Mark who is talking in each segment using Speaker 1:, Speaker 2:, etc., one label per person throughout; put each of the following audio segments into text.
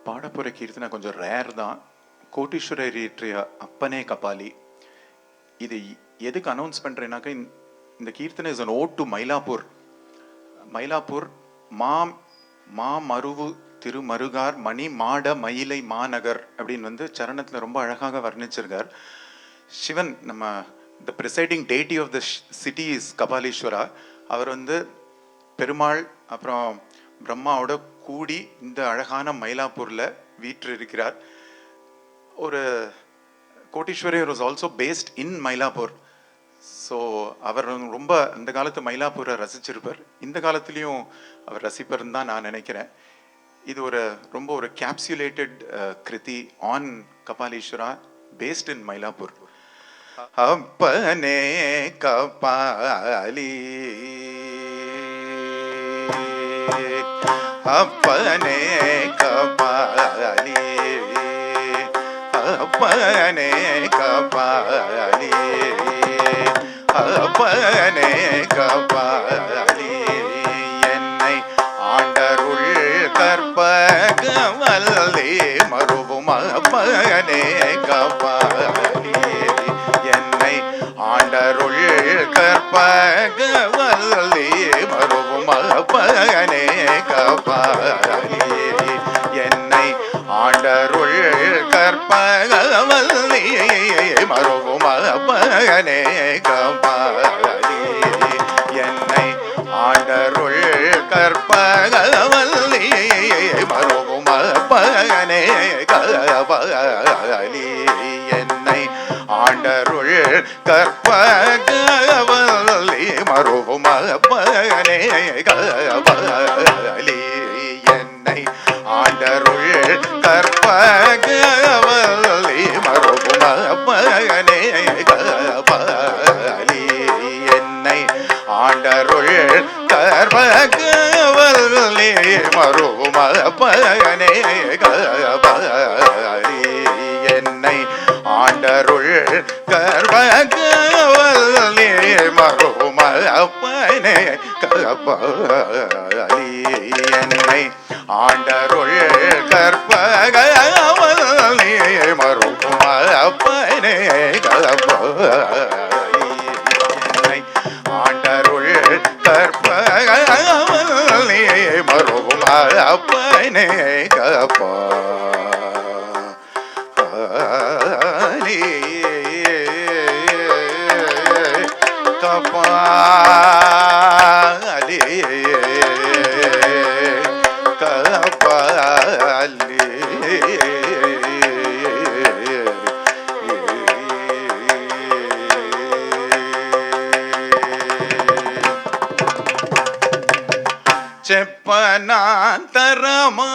Speaker 1: பாடப்புற கீர்த்தனை கொஞ்சம் ரேர் தான். கோட்டீஸ்வரர் இயற்றிய அப்பனே கபாலி. இது எதுக்கு அனௌன்ஸ் பண்ணுறேன்னாக்கா, இந்த கீர்த்தனை is an ode to Mylapore. Mylapore மா மருவு திருமருகார் மணி மாட மயிலை மாநகர் அப்படின்னு வந்து சரணத்தில் ரொம்ப அழகாக வர்ணிச்சிருக்கார். சிவன், நம்ம the presiding deity of the city is Kapaleeswara. அவர் வந்து பெருமாள் அப்புறம் பிரம்மாவோட கூடி இந்த அழகான மயிலாப்பூரில் வீற்று இருக்கிறார். ஒரு Koteeswarar was also based in Mylapore. So அவர் ரொம்ப அந்த காலத்து மயிலாப்பூரை ரசிச்சிருப்பார். இந்த காலத்துலேயும் அவர் ரசிப்பர்னு தான் நான் நினைக்கிறேன். இது ரொம்ப ஒரு capsulated Kriti on Kapaleeswara paste in Mylapore. அப்பனே கபாலி அப்பனே கபாலி அப்பனே கபாலி அப்பனே கபாலி என்னை ஆண்டருள் கற்பகவல்லி மருவும் அப்பனே கபாலி என்னை ஆண்டருள் கற்பகவல்லி மருவும் அப்பனே கபாலி என்னை ஆண்டருள் கற்பகவல்லி மருவும் அப்பனே கபாலி என்னை ஆண்டருள் கற்பகவல்லி மருவும் அப்பனே கபாலி என்னை ஆண்டருள் கற்பகவல்லி மருவும் அப்பனே கபாலி என்னை ஆண்டருள் கற்பகவல்லி மருவும் அப்பனே கபாலி என்னை ஆண்டருள் கற்பகவல்லி மருவும் அப்பனே கபாலி என்னை ஆண்டருள் கற்பகவல்லி மருவும் அப்பனே கபாலி என்னை ஆண்டருள் கற்பகவல்லி மருவும் அப்பனே கபாலி என்னை ஆண்டருள் கற்பகவல்லி மருவும் அப்பனே கபாலி கபாலி கபாலி చెప్పనాంతరమా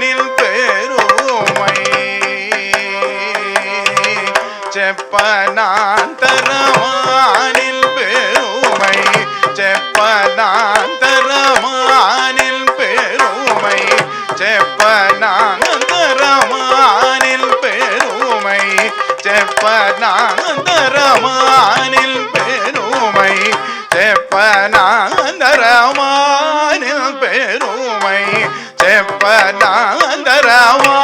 Speaker 1: నిల్పేరుమై చెప్పనాంతరమా నిల్పేరుమై చెప్పనాంతరమా నిల్పేరుమై చెప్పనాంతరమా నిల్పేరుమై చెప్పనాంతరమా నిల్పేరుమై చెప్పనాంతరమా నిల్పేరుమై చెప్పనాంతరమా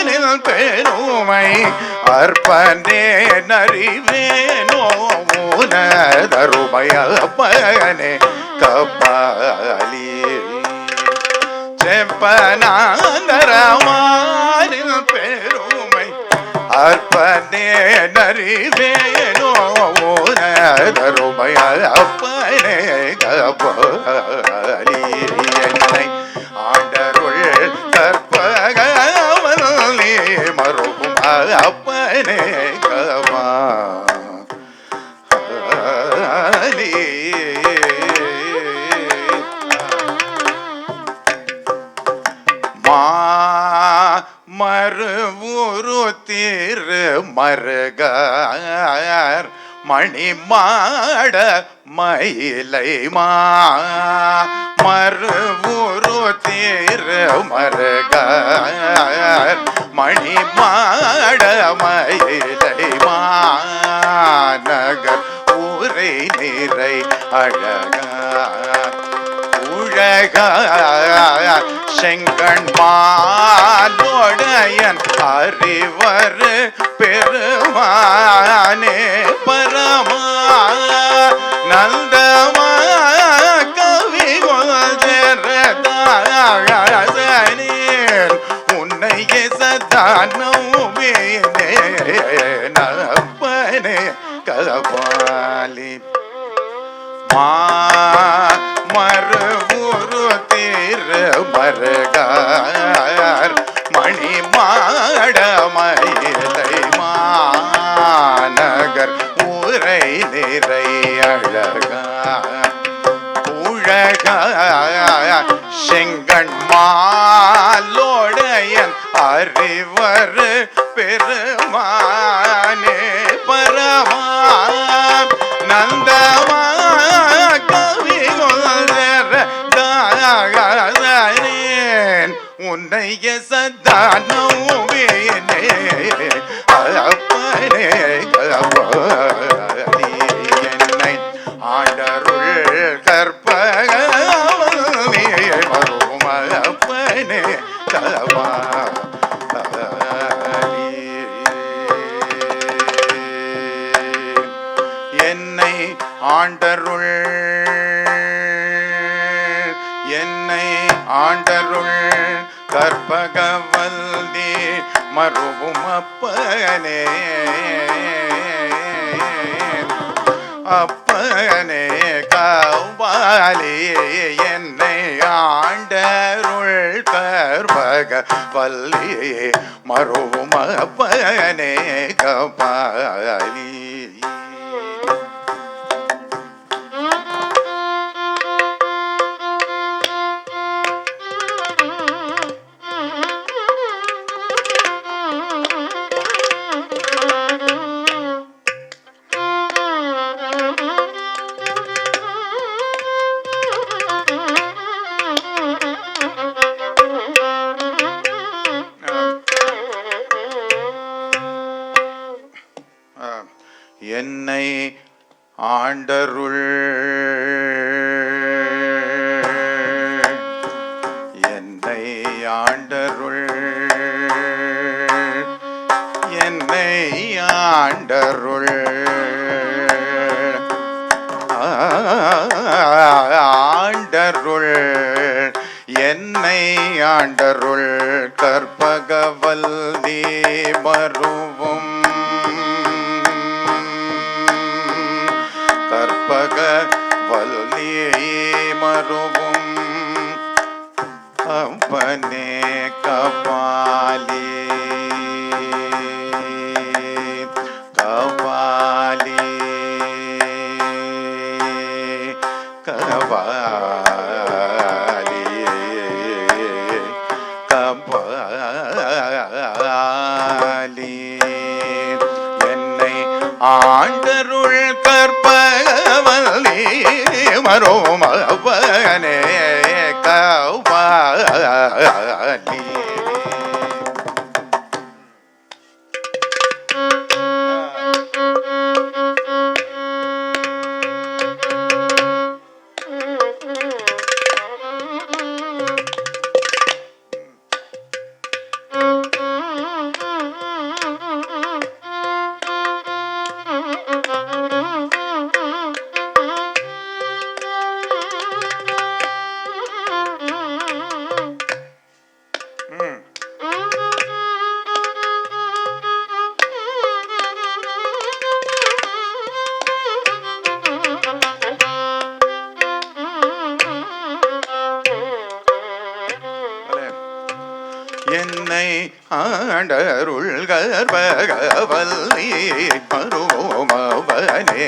Speaker 1: నిల్పేరుమై என்னை அற்பனே நறிவேனோ உனதருமை அப்பனே கபாலி செப்பனாந்தரமானில் பெருமை அற்பனே நறிவேனோ உனதருமை அப்பனே கபாலி என்னை ஆண்டருள் கற்பகவல் நீ மறுகும் அப்பனே கபாலி மறுவுரு திரு மருகார் மணிமாட மயிலை மறுவுரு திரு மருகார் மணிமாட மயிலை நகர் ஊரை நிறை அழகார் செங்கண் மாலோடையன் அறிவர் பெருமானே பரமா நந்தமா கவிகொள் ஜரதாசனேன் உன்னையே சதானோமேனே நப்பனே கபாலி மறுவுரு திரு மருகார் மணிமாட மயிலை மாநகர் ஊரை நிறை அழகார் செங்கண் மாலோடையன் அறிவர் பெருமானே பரமா நந்தமா உன்னைய சதானோவேனே அப்பனே கபாலி என்னை ஆண்டருள் கற்பகவல் நீ மறுகும் அப்பனே கபாலி என்னை ஆண்டருள் கற்பகவல்தி மறுவும் அப்பனே அப்பனே கபாலி என்னை ஆண்டருள் கற்பகவல்லி மறுவும் அப்பனே கபாலி என்னை ஆண்டருள் என்னை ஆண்டருள் என்னை ஆண்டருள் ஆண்டருள் என்னை ஆண்டருள் கற்பகவல்லி மறுவும் கற்பகவல்லி மறுவும் அப்பனே கபாலி கபாலி கபாலி கபாலி என்னை ஆண்டருள் கற்பகவல்லி மறுவும் அப்பனே கபாலி என்னை ஆண்டருள் கற்பகவல்லி மருமவனே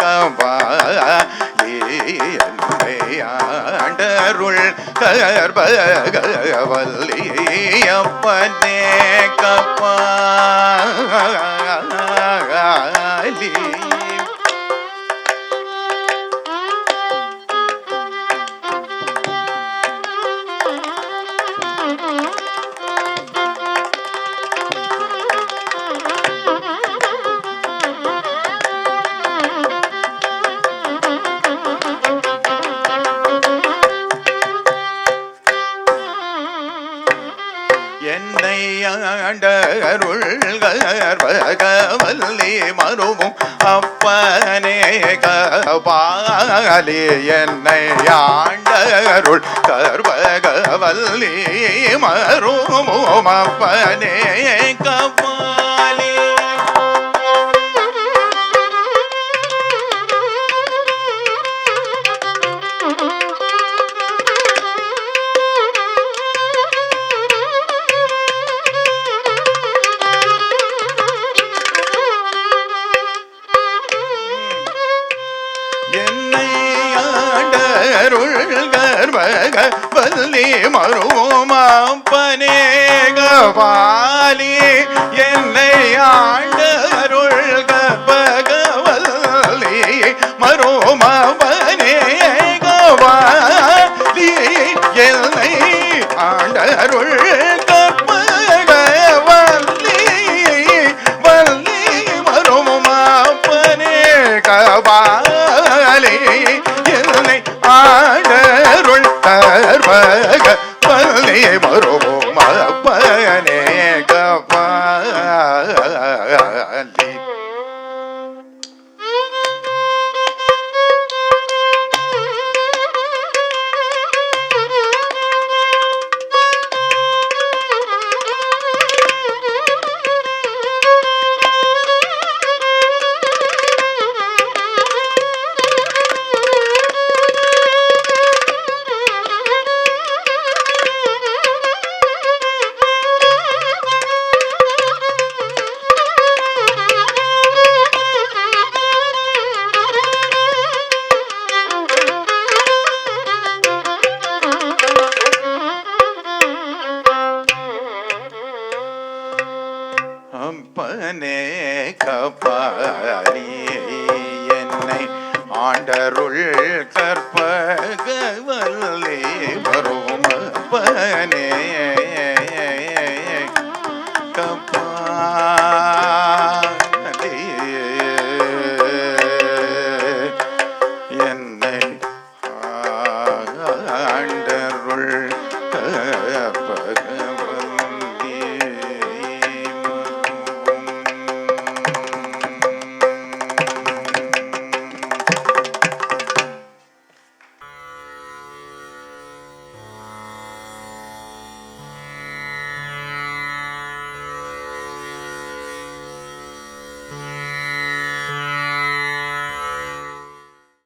Speaker 1: கபாலி என்னை ஆண்டருள் கற்பகவல்லி அப்பனே கபாலி. என்னை ஆண்டருள் கற்பகவல்லி மருவும் அப்பனே கபாலி என்னை ஆண்டருள் கற்பகவல்லி மருவும் அப்பனே கபாலி. கற்பகவல்லி மருமப்பனே கபாலி என்னை ஆண்டருள் கற்பகவல்லி மருமப்பனே கபாலி என்னை ஆண்டருள் கற்பகவல்லி வல்லி மருமப்பனே கபாலி என்னை ஆண்டருள் கற்பகவல்லி மருவும் அப்பனே கபாலி. அப்பனே கபாலி என்னை ஆண்டருள் கற்பகவல்லி மருவும் அப்பனே